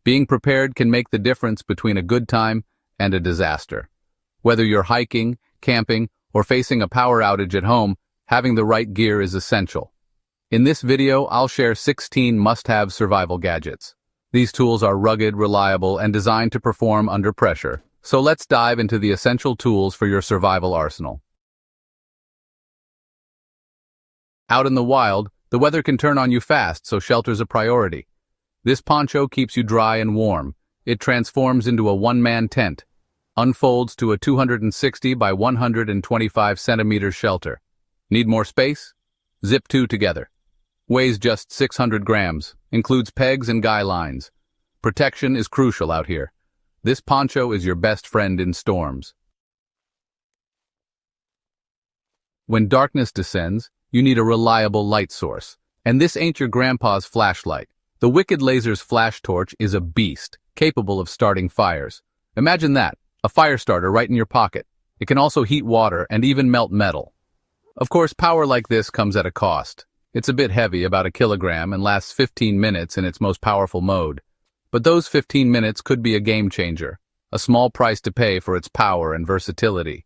Being prepared can make the difference between a good time and a disaster. Whether you're hiking, camping, or facing a power outage at home, having the right gear is essential. In this video, I'll share 16 must-have survival gadgets. These tools are rugged, reliable, and designed to perform under pressure. So let's dive into the essential tools for your survival arsenal. Out in the wild, the weather can turn on you fast, so shelter's a priority. This poncho keeps you dry and warm. It transforms into a one-man tent, unfolds to a 260 by 125 centimeter shelter. Need more space? Zip two together. Weighs just 600 grams, includes pegs and guy lines. Protection is crucial out here. This poncho is your best friend in storms. When darkness descends, you need a reliable light source. And this ain't your grandpa's flashlight. The Wicked Laser's flash torch is a beast, capable of starting fires. Imagine that, a fire starter right in your pocket. It can also heat water and even melt metal. Of course, power like this comes at a cost. It's a bit heavy, about 1 kilogram, and lasts 15 minutes in its most powerful mode. But those 15 minutes could be a game changer, a small price to pay for its power and versatility.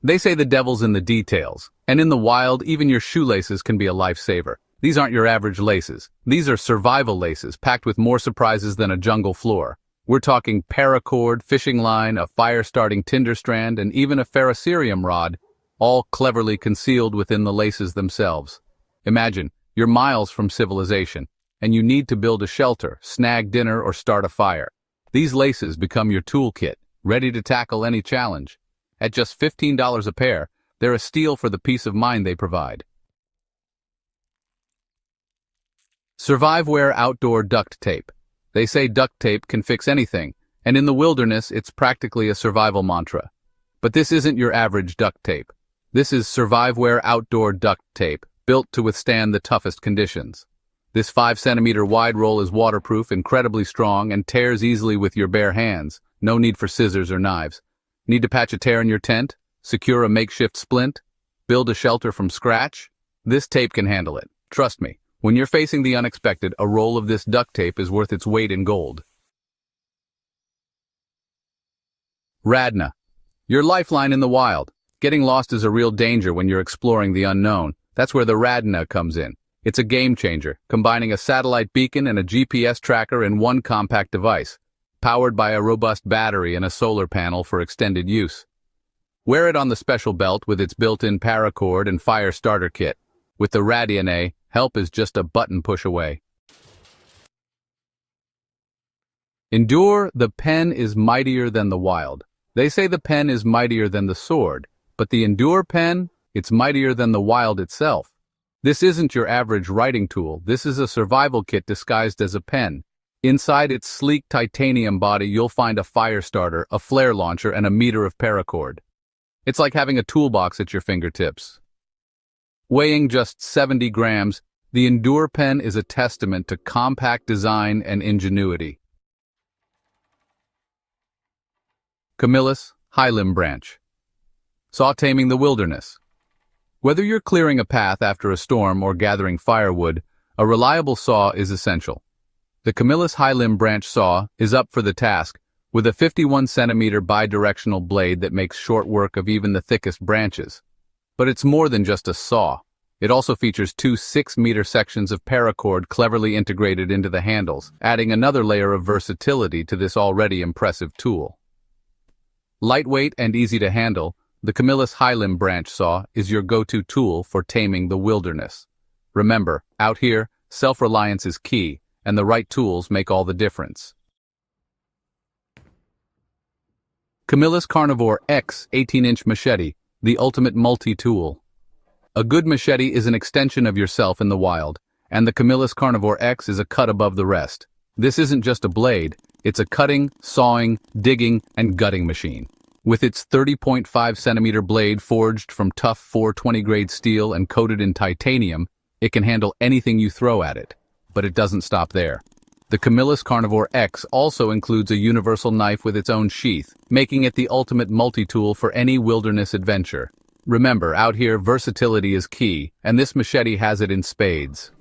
They say the devil's in the details, and in the wild, even your shoelaces can be a lifesaver. These aren't your average laces. These are survival laces, packed with more surprises than a jungle floor. We're talking paracord, fishing line, a fire-starting tinder strand, and even a ferrocerium rod, all cleverly concealed within the laces themselves. Imagine, you're miles from civilization, and you need to build a shelter, snag dinner, or start a fire. These laces become your toolkit, ready to tackle any challenge. At just $15 a pair, they're a steal for the peace of mind they provide. SURVIVEWEAR Outdoor Duct Tape. They say duct tape can fix anything, and in the wilderness it's practically a survival mantra. But this isn't your average duct tape. This is SURVIVEWEAR Outdoor Duct Tape, built to withstand the toughest conditions. This 5-centimeter wide roll is waterproof, incredibly strong, and tears easily with your bare hands. No need for scissors or knives. Need to patch a tear in your tent? Secure a makeshift splint? Build a shelter from scratch? This tape can handle it. Trust me, when you're facing the unexpected, a roll of this duct tape is worth its weight in gold. Radna. Your lifeline in the wild. Getting lost is a real danger when you're exploring the unknown. That's where the Radna comes in. It's a game changer, combining a satellite beacon and a GPS tracker in one compact device, powered by a robust battery and a solar panel for extended use. Wear it on the special belt with its built-in paracord and fire starter kit. With the Radna, help is just a button push away. Endure, the pen is mightier than the wild. They say the pen is mightier than the sword, but the Endure pen, it's mightier than the wild itself. This isn't your average writing tool. This is a survival kit disguised as a pen. Inside its sleek titanium body, you'll find a fire starter, a flare launcher, and a meter of paracord. It's like having a toolbox at your fingertips. Weighing just 70 grams, the Endure pen is a testament to compact design and ingenuity. Camillus High Limb Branch. Saw taming the wilderness. Whether you're clearing a path after a storm or gathering firewood, a reliable saw is essential. The Camillus High Limb Branch saw is up for the task, with a 51-centimeter bidirectional blade that makes short work of even the thickest branches. But it's more than just a saw. It also features two 6-meter sections of paracord cleverly integrated into the handles, adding another layer of versatility to this already impressive tool. Lightweight and easy to handle, the Camillus High Limb Branch saw is your go-to tool for taming the wilderness. Remember, out here, self-reliance is key, and the right tools make all the difference. Camillus Carnivore X 18-inch Machete, the ultimate multi-tool. A good machete is an extension of yourself in the wild, and the Camillus Carnivore X is a cut above the rest. This isn't just a blade, it's a cutting, sawing, digging, and gutting machine. With its 30.5-centimeter blade forged from tough 420 grade steel and coated in titanium, it can handle anything you throw at it. But it doesn't stop there. The Camillus Carnivore X also includes a universal knife with its own sheath, making it the ultimate multi-tool for any wilderness adventure. Remember, out here versatility is key, and this machete has it in spades.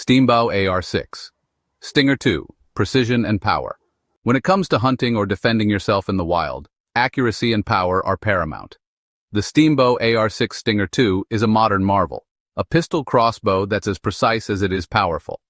Steambow AR-6. Stinger 2. Precision and power. When it comes to hunting or defending yourself in the wild, accuracy and power are paramount. The Steambow AR-6 Stinger 2 is a modern marvel, a pistol crossbow that's as precise as it is powerful.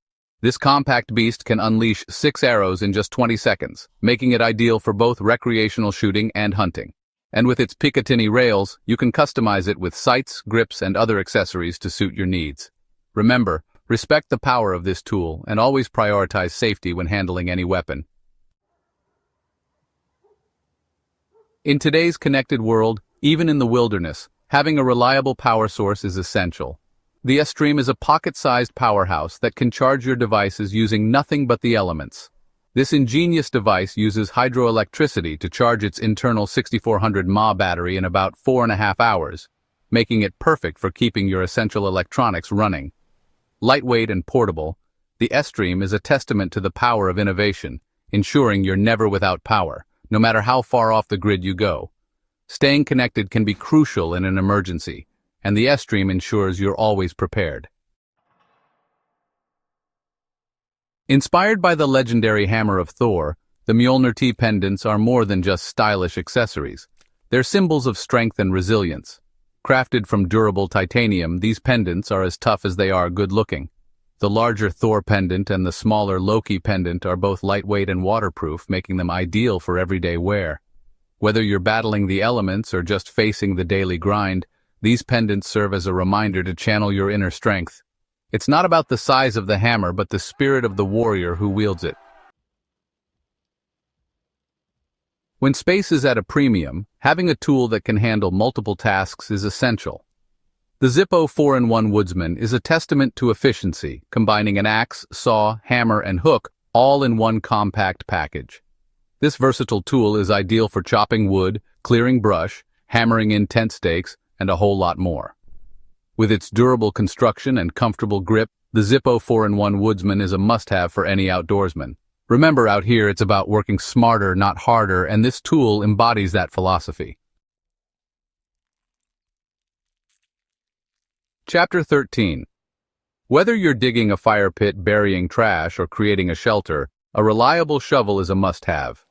This compact beast can unleash 6 arrows in just 20 seconds, making it ideal for both recreational shooting and hunting. And with its Picatinny rails, you can customize it with sights, grips, and other accessories to suit your needs. Remember, respect the power of this tool and always prioritize safety when handling any weapon. In today's connected world, even in the wilderness, having a reliable power source is essential. The S-Stream is a pocket-sized powerhouse that can charge your devices using nothing but the elements. This ingenious device uses hydroelectricity to charge its internal 6400 mAh battery in about 4.5 hours, making it perfect for keeping your essential electronics running. Lightweight and portable, the S-Stream is a testament to the power of innovation, ensuring you're never without power, no matter how far off the grid you go. Staying connected can be crucial in an emergency, and the S-Stream ensures you're always prepared. Inspired by the legendary hammer of Thor, the Mjolnir T pendants are more than just stylish accessories. They're symbols of strength and resilience. Crafted from durable titanium, these pendants are as tough as they are good-looking. The larger Thor pendant and the smaller Loki pendant are both lightweight and waterproof, making them ideal for everyday wear. Whether you're battling the elements or just facing the daily grind, these pendants serve as a reminder to channel your inner strength. It's not about the size of the hammer, but the spirit of the warrior who wields it. When space is at a premium, having a tool that can handle multiple tasks is essential. The Zippo 4-in-1 Woodsman is a testament to efficiency, combining an axe, saw, hammer, and hook all in one compact package. This versatile tool is ideal for chopping wood, clearing brush, hammering in tent stakes, and a whole lot more. With its durable construction and comfortable grip, the Zippo 4-in-1 Woodsman is a must-have for any outdoorsman. Remember, out here it's about working smarter, not harder, and this tool embodies that philosophy. Chapter 13. Whether you're digging a fire pit, burying trash, or creating a shelter, a reliable shovel is a must-have.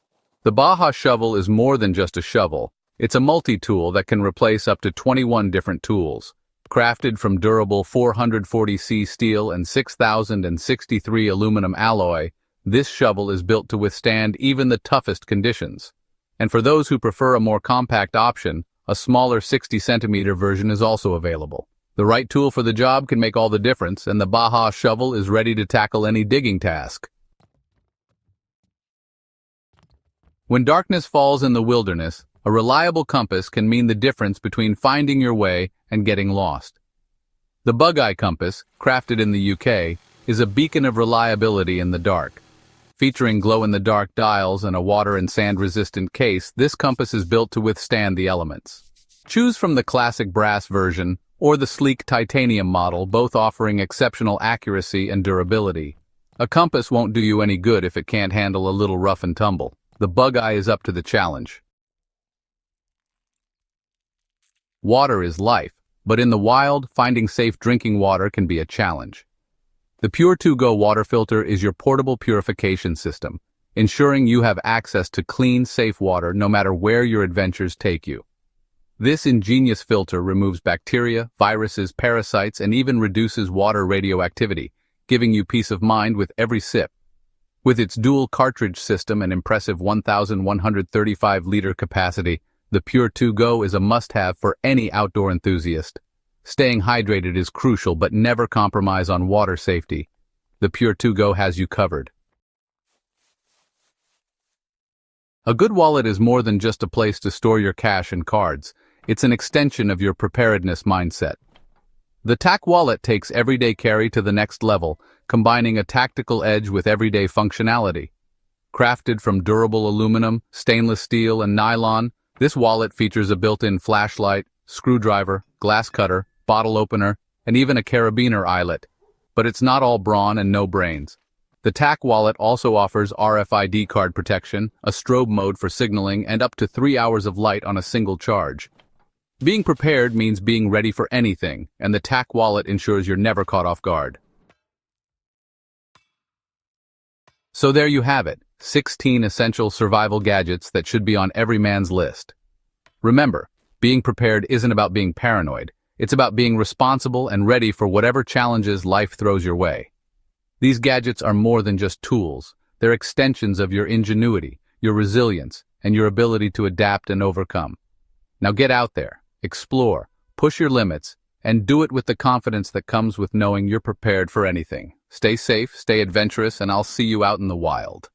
The Baja shovel is more than just a shovel. It's a multi-tool that can replace up to 21 different tools. Crafted from durable 440C steel and 6063 aluminum alloy, this shovel is built to withstand even the toughest conditions. And for those who prefer a more compact option, a smaller 60-centimeter version is also available. The right tool for the job can make all the difference, and the Baja shovel is ready to tackle any digging task. When darkness falls in the wilderness, a reliable compass can mean the difference between finding your way and getting lost. The Bug-Eye compass, crafted in the UK, is a beacon of reliability in the dark. Featuring glow-in-the-dark dials and a water and sand-resistant case, this compass is built to withstand the elements. Choose from the classic brass version or the sleek titanium model, both offering exceptional accuracy and durability. A compass won't do you any good if it can't handle a little rough and tumble. The Bug-Eye is up to the challenge. Water is life, but in the wild, finding safe drinking water can be a challenge. The Pure2Go water filter is your portable purification system, ensuring you have access to clean, safe water no matter where your adventures take you. This ingenious filter removes bacteria, viruses, parasites, and even reduces water radioactivity, giving you peace of mind with every sip. With its dual cartridge system and impressive 1,135-liter capacity, the Pure2Go is a must-have for any outdoor enthusiast. Staying hydrated is crucial, but never compromise on water safety. The Pure2Go has you covered. A good wallet is more than just a place to store your cash and cards. It's an extension of your preparedness mindset. The TAC wallet takes everyday carry to the next level, combining a tactical edge with everyday functionality. Crafted from durable aluminum, stainless steel, and nylon, this wallet features a built-in flashlight, screwdriver, glass cutter, bottle opener, and even a carabiner eyelet. But it's not all brawn and no brains. The TAC wallet also offers RFID card protection, a strobe mode for signaling, and up to 3 hours of light on a single charge. Being prepared means being ready for anything, and the TAC wallet ensures you're never caught off guard. So there you have it, 16 essential survival gadgets that should be on every man's list. Remember, being prepared isn't about being paranoid. It's about being responsible and ready for whatever challenges life throws your way. These gadgets are more than just tools. They're extensions of your ingenuity, your resilience, and your ability to adapt and overcome. Now get out there, explore, push your limits, and do it with the confidence that comes with knowing you're prepared for anything. Stay safe, stay adventurous, and I'll see you out in the wild.